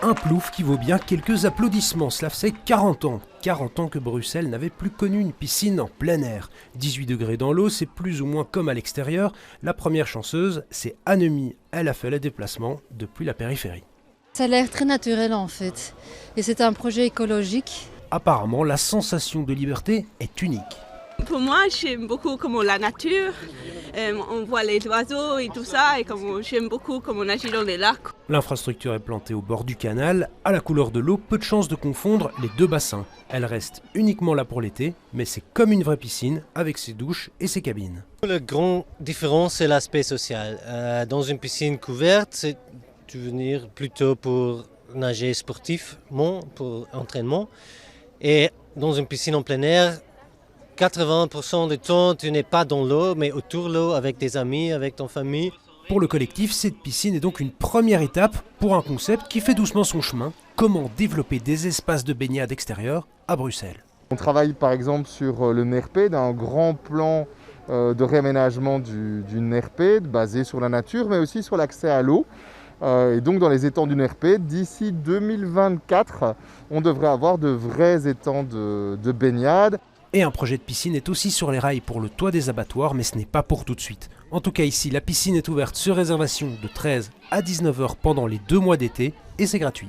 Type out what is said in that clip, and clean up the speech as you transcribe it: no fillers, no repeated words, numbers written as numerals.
Un plouf qui vaut bien quelques applaudissements, cela faisait 40 ans. 40 ans que Bruxelles n'avait plus connu une piscine en plein air. 18 degrés dans l'eau, c'est plus ou moins comme à l'extérieur. La première chanceuse, c'est Annemie. Elle a fait le déplacement depuis la périphérie. Ça a l'air très naturel en fait. Et c'est un projet écologique. Apparemment, la sensation de liberté est unique. Pour moi, j'aime beaucoup comment la nature, on voit les oiseaux et tout ça, et j'aime beaucoup comment on agit dans les lacs. L'infrastructure est plantée au bord du canal, à la couleur de l'eau, peu de chance de confondre les deux bassins. Elle reste uniquement là pour l'été, mais c'est comme une vraie piscine, avec ses douches et ses cabines. La grande différence, c'est l'aspect social. Dans une piscine couverte, c'est de venir plutôt pour nager sportivement, pour entraînement. Et dans une piscine en plein air, 80% du temps, tu n'es pas dans l'eau, mais autour de l'eau, avec tes amis, avec ton famille. Pour le collectif, cette piscine est donc une première étape pour un concept qui fait doucement son chemin. Comment développer des espaces de baignade extérieurs à Bruxelles. On travaille par exemple sur le NERPED, un grand plan de réaménagement du NERPED basé sur la nature, mais aussi sur l'accès à l'eau. Et donc dans les étangs du NERPED, d'ici 2024, on devrait avoir de vrais étangs de baignade. Et un projet de piscine est aussi sur les rails pour le toit des abattoirs, mais ce n'est pas pour tout de suite. En tout cas ici, la piscine est ouverte sur réservation de 13 à 19h pendant les 2 mois d'été et c'est gratuit.